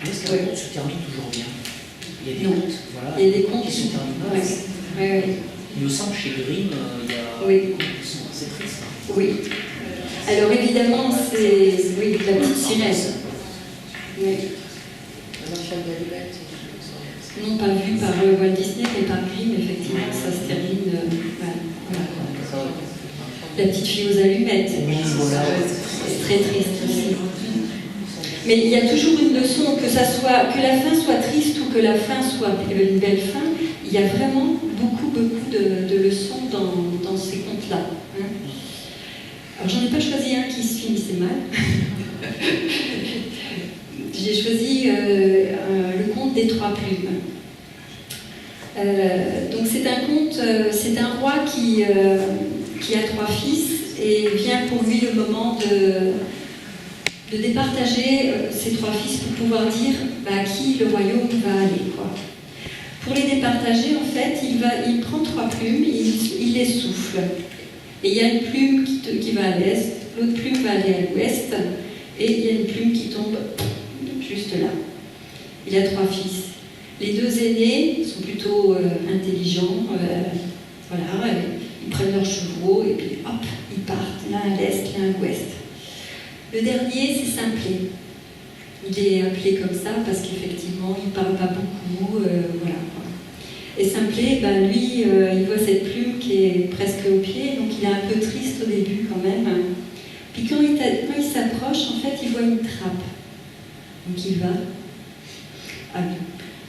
Est-ce qu'un conte se termine toujours bien? Il y a des contes, voilà, il y a des contes qui se terminent mal. Il me semble chez Grimm, il y a des contes qui sont assez tristes. Oui. Alors évidemment, c'est la petite sirène. Oui. Non pas vu par Walt Disney, mais par Grimm, effectivement, ça se termine. Voilà. La petite fille aux allumettes. C'est très triste aussi. Mais il y a toujours une leçon, que la fin soit triste ou que la fin soit une belle fin, il y a vraiment beaucoup de leçons dans ces contes-là. Hein. Alors j'en ai pas choisi un qui se finissait mal. J'ai choisi le conte des trois plumes. Donc c'est un conte, c'est un roi qui a trois fils et vient pour lui le moment de départager ses trois fils pour pouvoir dire à qui le royaume va aller, quoi. Pour les départager, en fait, il prend trois plumes, il les souffle. Et il y a une plume qui va à l'est, l'autre plume va aller à l'ouest, et il y a une plume qui tombe juste là. Il a trois fils. Les deux aînés sont plutôt intelligents, voilà, ils prennent leurs chevaux et puis hop, ils partent, l'un à l'est, l'un à l'ouest. Le dernier, c'est Simplet. Il est appelé comme ça parce qu'effectivement, il ne parle pas beaucoup, voilà. Et Simplet, lui, il voit cette plume qui est presque au pied, donc il est un peu triste au début quand même. Puis quand il s'approche, en fait, il voit une trappe. Donc il va.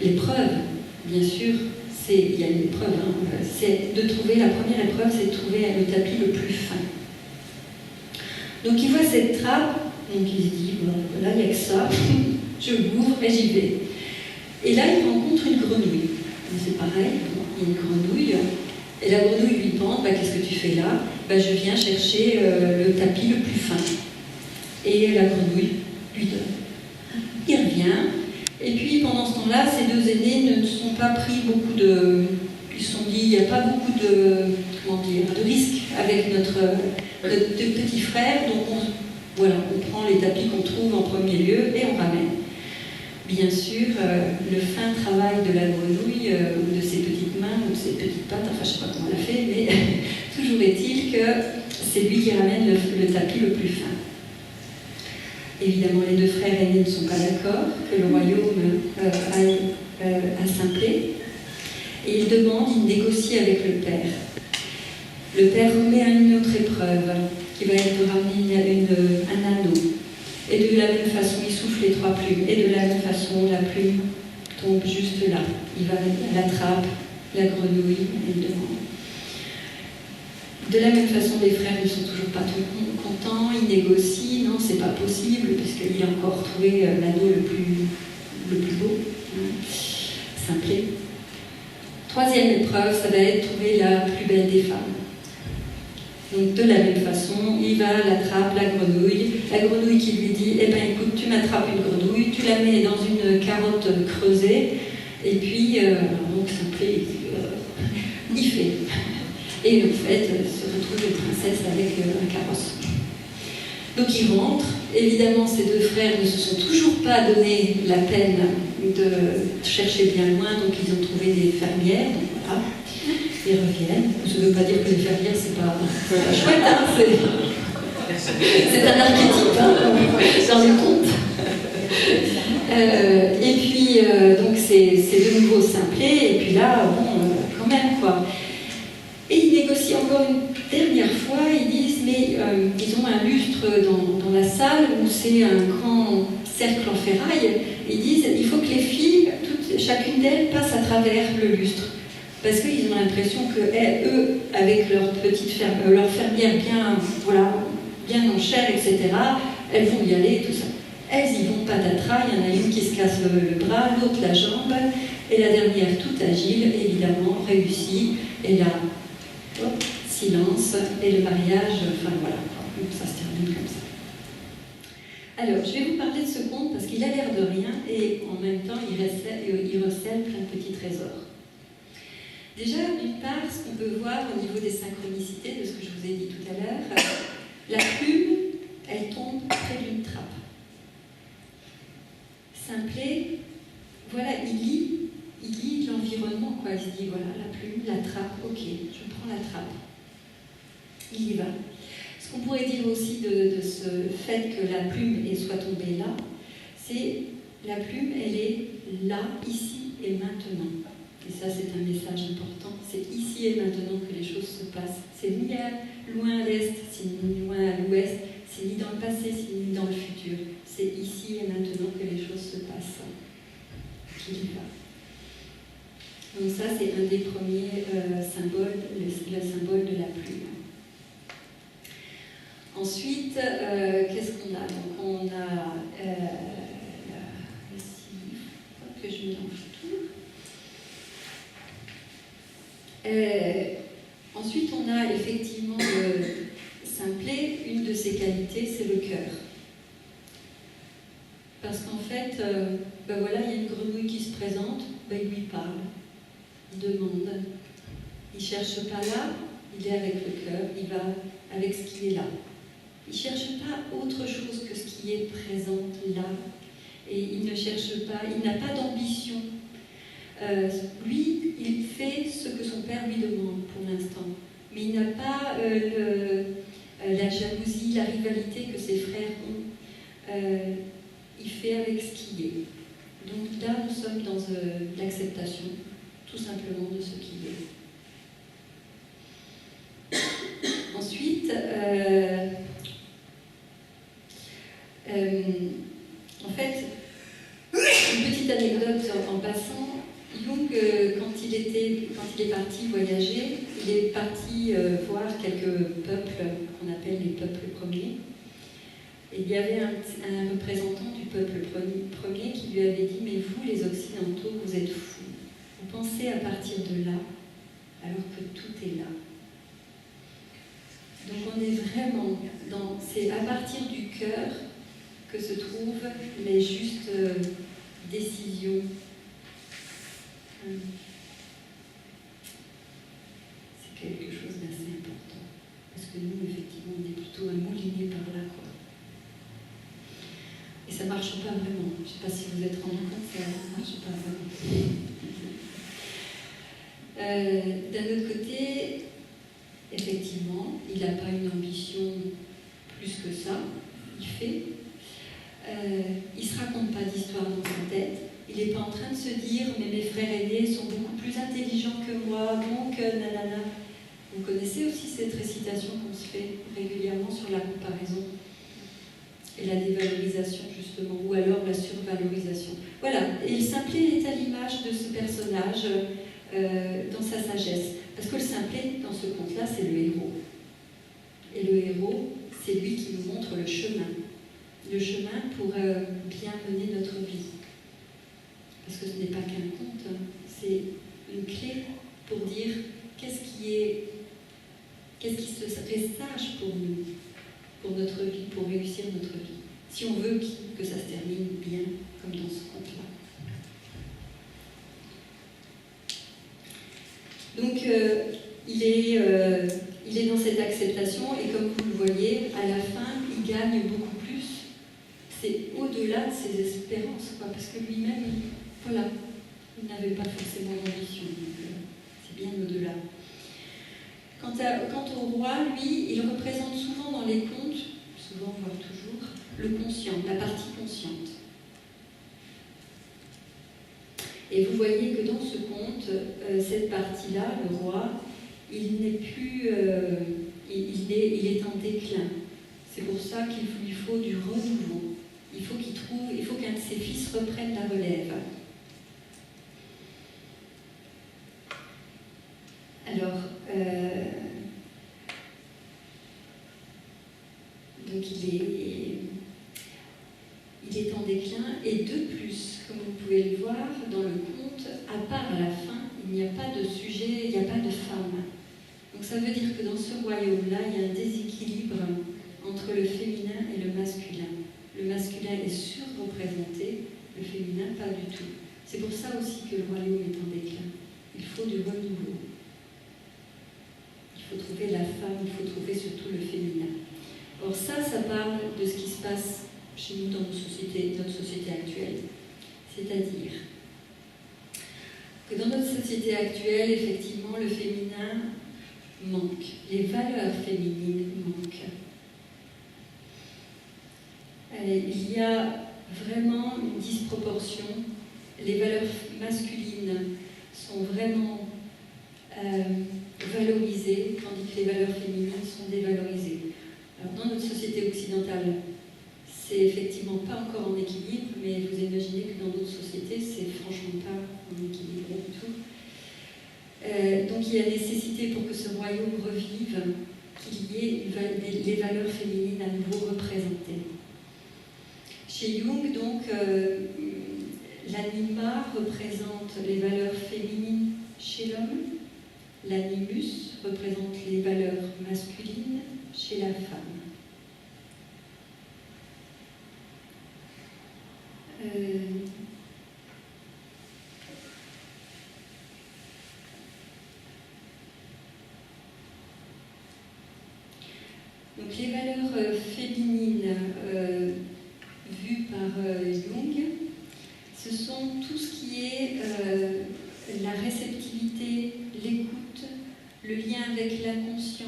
L'épreuve, bien sûr, il y a une épreuve, hein, c'est de trouver, la première épreuve, c'est de trouver le tapis le plus fin. Donc il voit cette trappe, donc il se dit, bon, voilà, il n'y a que ça, je m'ouvre et j'y vais. Et là, il rencontre une grenouille. C'est pareil, il y a une grenouille, et la grenouille lui demande, qu'est-ce que tu fais là? Je viens chercher le tapis le plus fin. Et la grenouille lui donne. Il revient, et puis pendant ce temps-là, ces deux aînés ne sont pas pris beaucoup de... Ils se sont dit, il n'y a pas beaucoup de risques avec notre petit frère, donc on prend les tapis qu'on trouve en premier lieu et on ramène. Bien sûr, le fin travail de la grenouille, ou de ses petites mains, ou de ses petites pattes, enfin je ne sais pas comment elle a fait, mais toujours est-il que c'est lui qui ramène le tapis le plus fin. Évidemment, les deux frères aînés ne sont pas d'accord que le royaume aille à Simplet. Et il négocie avec le père. Le père remet à une autre épreuve, qui va être de ramener un anneau. Et de la même façon, il souffle les trois plumes. Et de la même façon, la plume tombe juste là. Il va à la trappe, la grenouille, et il demande. De la même façon, les frères ne sont toujours pas tout contents. Ils négocient. Non, c'est pas possible, puisqu'il a encore trouvé l'anneau le plus beau. Simplet. Troisième épreuve, ça va être trouver la plus belle des femmes. Donc de la même façon, il va à la trappe, la grenouille qui lui dit, écoute, tu m'attrapes une grenouille, tu la mets dans une carotte creusée, et puis, donc Simplet, il fait. Et en fait, se retrouve une princesse avec un carrosse. Donc il rentre. Évidemment, ces deux frères ne se sont toujours pas donné la peine de chercher bien loin, donc ils ont trouvé des fermières, donc voilà, ils reviennent. Je ne veux pas dire que les fermières, c'est pas chouette, hein, c'est un archétype dans les contes. Et puis, donc c'est de nouveau Simplet, et puis là, quand même, quoi. Et ils négocient encore une dernière fois, ils disent, mais ils ont un lustre dans la salle où c'est un grand cercle en ferraille. Ils disent, il faut que les filles, chacune d'elles, passe à travers le lustre. Parce qu'ils ont l'impression que eux, avec leur fermière bien en chair, etc., elles vont y aller, tout ça. Elles y vont patatras, il y en a une qui se casse le bras, l'autre la jambe, et la dernière, toute agile, évidemment, réussit, et là, hop, silence, et le mariage, voilà, ça se termine comme ça. Alors, je vais vous parler de ce conte parce qu'il a l'air de rien, et en même temps, il recèle plein de petits trésors. Déjà, d'une part, ce qu'on peut voir au niveau des synchronicités, de ce que je vous ai dit tout à l'heure, la plume, elle tombe près d'une trappe. Simplet voilà, il lit l'environnement, quoi. Il se dit, voilà, la plume, la trappe, ok, je prends la trappe. Il y va. Ce qu'on pourrait dire aussi de ce fait que la plume soit tombée là, c'est la plume, elle est là, ici et maintenant. Et ça, c'est un message important. C'est ici et maintenant que les choses se passent. C'est ni loin à l'est, c'est ni loin à l'ouest, c'est ni dans le passé, c'est ni dans le futur. C'est ici et maintenant que les choses se passent. Qu'il y va. Donc ça, c'est un des premiers symboles, le symbole de la plume. Ensuite, qu'est-ce qu'on a? Donc on a que je mélange tout. Ensuite, on a effectivement le simplet. Une de ses qualités, c'est le cœur. Parce qu'en fait, ben voilà, il y a une grenouille qui se présente, ben il lui parle, il demande. Il ne cherche pas là, il est avec le cœur, il va avec ce qui est là. Il ne cherche pas autre chose que ce qui est présent là. Et il ne cherche pas, il n'a pas d'ambition. Lui, il fait ce que son père lui demande pour l'instant. Mais il n'a pas la jalousie, la rivalité que ses frères ont. Il fait avec ce qui est. Donc là, nous sommes dans l'acceptation, tout simplement, de ce qui est. Ensuite, en fait, une petite anecdote en passant, Jung, quand il est parti voyager, il est parti voir quelques peuples qu'on appelle les peuples premiers. Et il y avait un représentant du peuple premier qui lui avait dit « Mais vous, les Occidentaux, vous êtes fous. Vous pensez à partir de là, alors que tout est là. » Donc on est vraiment dans... C'est à partir du cœur que se trouvent les justes décisions. C'est quelque chose d'assez important. Parce que nous, effectivement, on est plutôt amoulinés par là, quoi. Et ça ne marche pas vraiment. Je ne sais pas si vous êtes rendu compte, ça ne marche pas vraiment. D'un autre côté, effectivement, il n'a pas une ambition plus que ça. Il fait. Il ne se raconte pas d'histoire dans sa tête. Il n'est pas en train de se dire « mais mes frères aînés sont beaucoup plus intelligents que moi, donc nanana ». Vous connaissez aussi cette récitation qu'on se fait régulièrement sur la comparaison et la dévalorisation, justement, ou alors la survalorisation. Voilà, et le simplet est à l'image de ce personnage dans sa sagesse. Parce que le simplet, dans ce conte-là, c'est le héros. Et le héros, c'est lui qui nous montre le chemin. Le chemin pour bien mener notre vie. Parce que ce n'est pas qu'un conte, c'est une clé pour dire qu'est-ce qui serait sage pour nous, pour notre vie, pour réussir notre vie. Si on veut que ça se termine bien, comme dans ce conte-là. Donc, il est dans cette acceptation, et comme vous le voyez, à la fin, il gagne beaucoup plus. C'est au-delà de ses espérances, quoi, parce que lui-même, voilà, il n'avait pas forcément d'ambition, donc c'est bien au-delà. Quant au roi, lui, il représente souvent dans les contes, souvent voire toujours, le conscient, la partie consciente. Et vous voyez que dans ce conte, cette partie-là, le roi, il n'est plus, il est en déclin. C'est pour ça qu'il lui faut du renouveau. Il faut qu'un de ses fils reprenne la relève. Alors, donc il est en déclin, et de plus, comme vous pouvez le voir dans le conte, à part à la fin, il n'y a pas de sujet, il n'y a pas de femme. Donc ça veut dire que dans ce royaume-là, il y a un déséquilibre entre le féminin et le masculin. Le masculin est surreprésenté, le féminin pas du tout. C'est pour ça aussi que le royaume est en déclin. Il faut du renouveau. Il faut trouver la femme, il faut trouver surtout le féminin. Or ça parle de ce qui se passe chez nous dans notre société actuelle. C'est-à-dire que dans notre société actuelle, effectivement, le féminin manque. Les valeurs féminines manquent. Il y a vraiment une disproportion. Les valeurs masculines sont vraiment valorisées, tandis que les valeurs féminines sont dévalorisées. Alors, dans notre société occidentale, c'est effectivement pas encore en équilibre, mais vous imaginez que dans d'autres sociétés, c'est franchement pas en équilibre du tout. Donc il y a nécessité pour que ce royaume revive, qu'il y ait les valeurs féminines à nouveau représentées. Chez Jung, donc, l'anima représente les valeurs féminines chez l'homme, l'animus représente les valeurs masculines chez la femme. Donc les valeurs féminines vues par Jung, ce sont tout ce qui est la réceptivité, l'écoute, le lien avec l'inconscient,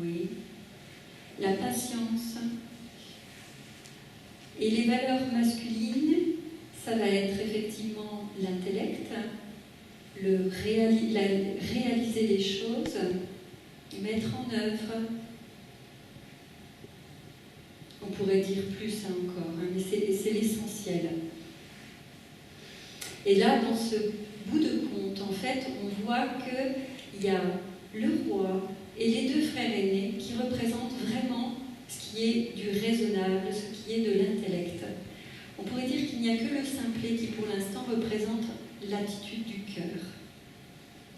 oui, la patience. Et les valeurs masculines, ça va être effectivement l'intellect, réaliser les choses, mettre en œuvre. On pourrait dire plus encore, hein, mais c'est l'essentiel. Et là, dans ce bout de compte, en fait, on voit qu'il y a le roi et les deux frères aînés qui représentent vraiment ce qui est du raisonnable, ce qui est de l'intellect. On pourrait dire qu'il n'y a que le simplet qui, pour l'instant, représente l'attitude du cœur.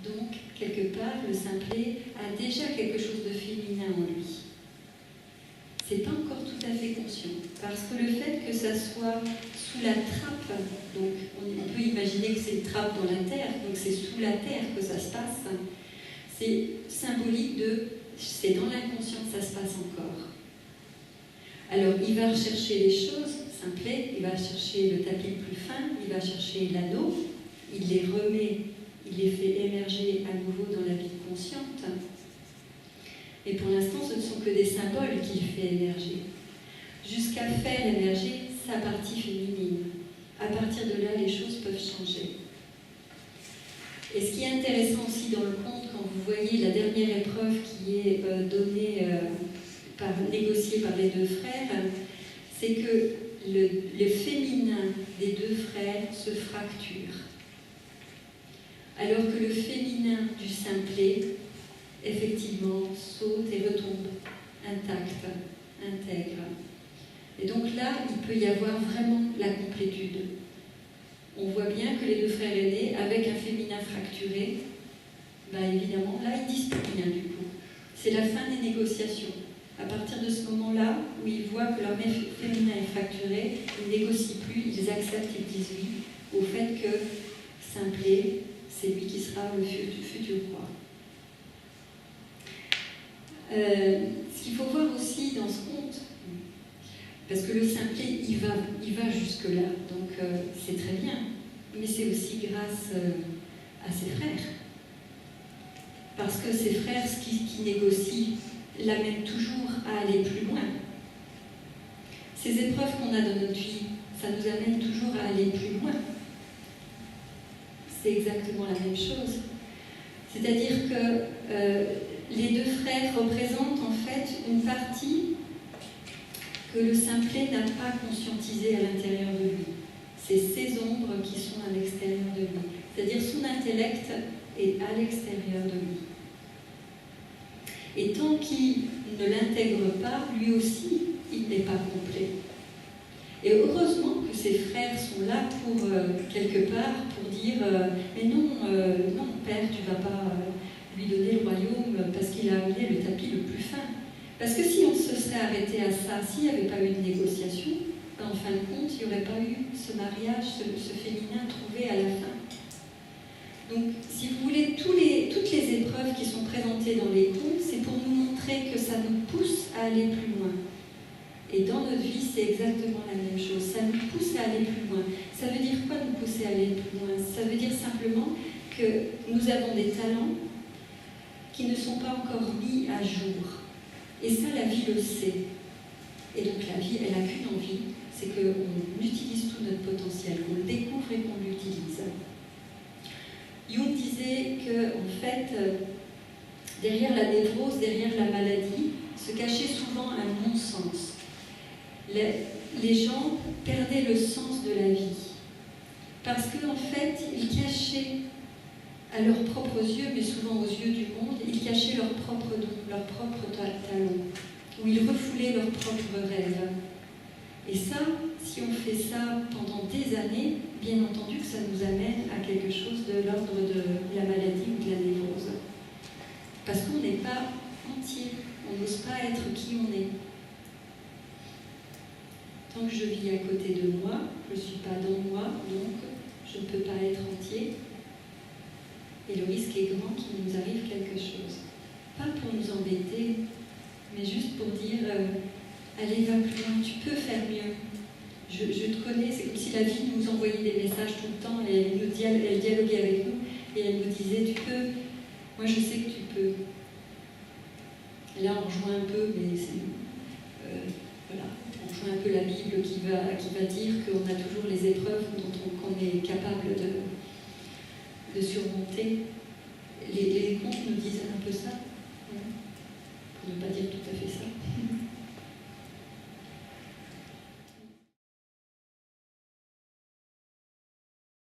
Donc, quelque part, le simplet a déjà quelque chose de féminin en lui. C'est pas encore tout à fait conscient, parce que le fait que ça soit sous la trappe, donc on peut imaginer que c'est une trappe dans la terre, donc c'est sous la terre que ça se passe, c'est symbolique c'est dans l'inconscient que ça se passe encore. Alors, il va rechercher les choses, simplet, il va chercher le tapis le plus fin, il va chercher l'anneau, il les remet, il les fait émerger à nouveau dans la vie consciente. Et pour l'instant, ce ne sont que des symboles qu'il fait émerger, jusqu'à faire émerger sa partie féminine. À partir de là, les choses peuvent changer. Et ce qui est intéressant aussi dans le conte, quand vous voyez la dernière épreuve qui est négociée par les deux frères, c'est que le féminin des deux frères se fracture, alors que le féminin du simplet, effectivement, saute et retombe intact, intègre. Et donc là, il peut y avoir vraiment la complétude. On voit bien que les deux frères aînés, avec un féminin fracturé, évidemment, là, ils ne disent plus rien du coup. C'est la fin des négociations. À partir de ce moment-là, où ils voient que leur féminin est fracturé, ils ne négocient plus, ils acceptent, ils disent oui au fait que simplet, c'est lui qui sera le futur roi. Ce qu'il faut voir aussi dans ce conte, parce que le simplet, il va jusque-là, donc c'est très bien, mais c'est aussi grâce à ses frères. Parce que ses frères, ce qui négocient, l'amènent toujours à aller plus loin. Ces épreuves qu'on a dans notre vie, ça nous amène toujours à aller plus loin. C'est exactement la même chose. C'est-à-dire que les deux frères représentent en fait une partie que le simplet n'a pas conscientisée à l'intérieur de lui. C'est ces ombres qui sont à l'extérieur de lui. C'est-à-dire son intellect est à l'extérieur de lui. Et tant qu'il ne l'intègre pas, lui aussi, il n'est pas complet. Et heureusement que ses frères sont là pour, quelque part, pour dire mais non, père, tu ne vas pas lui donner le royaume parce qu'il a amené le tapis le plus fin. Parce que si on se serait arrêté à ça, s'il n'y avait pas eu de négociation, en fin de compte, il n'y aurait pas eu ce mariage, ce féminin trouvé à la fin. Donc, si vous voulez, toutes les épreuves qui sont présentées dans les contes, c'est pour nous montrer que ça nous pousse à aller plus loin. Et dans notre vie, c'est exactement la même chose. Ça nous pousse à aller plus loin. Ça veut dire quoi, nous pousser à aller plus loin? Ça veut dire simplement que nous avons des talents qui ne sont pas encore mis à jour. Et ça, la vie le sait. Et donc la vie, elle n'a qu'une envie, c'est qu'on utilise tout notre potentiel, qu'on le découvre et qu'on l'utilise. Jung disait que, en fait, derrière la névrose, derrière la maladie, se cachait souvent un non-sens. Les gens perdaient le sens de la vie. Parce qu'en fait, ils cachaient à leurs propres yeux, mais souvent aux yeux du monde, ils cachaient leurs propres dons, leurs propres talents, ou ils refoulaient leurs propres rêves. Et ça, si on fait ça pendant des années, bien entendu que ça nous amène à quelque chose de l'ordre de la maladie ou de la névrose. Parce qu'on n'est pas entier, on n'ose pas être qui on est. Tant que je vis à côté de moi, je ne suis pas dans moi, donc je ne peux pas être entier. Et le risque est grand qu'il nous arrive quelque chose. Pas pour nous embêter, mais juste pour dire allez, va plus loin, tu peux faire mieux. Je te connais, c'est comme si la vie nous envoyait des messages tout le temps et elle dialoguait avec nous et elle nous disait tu peux, moi je sais que tu peux. Et là on rejoint un peu, mais c'est voilà, on rejoint un peu la Bible qui va dire qu'on a toujours les épreuves qu'on est capable de surmonter. Les contes nous disent un peu ça, pour ne pas dire tout à fait ça.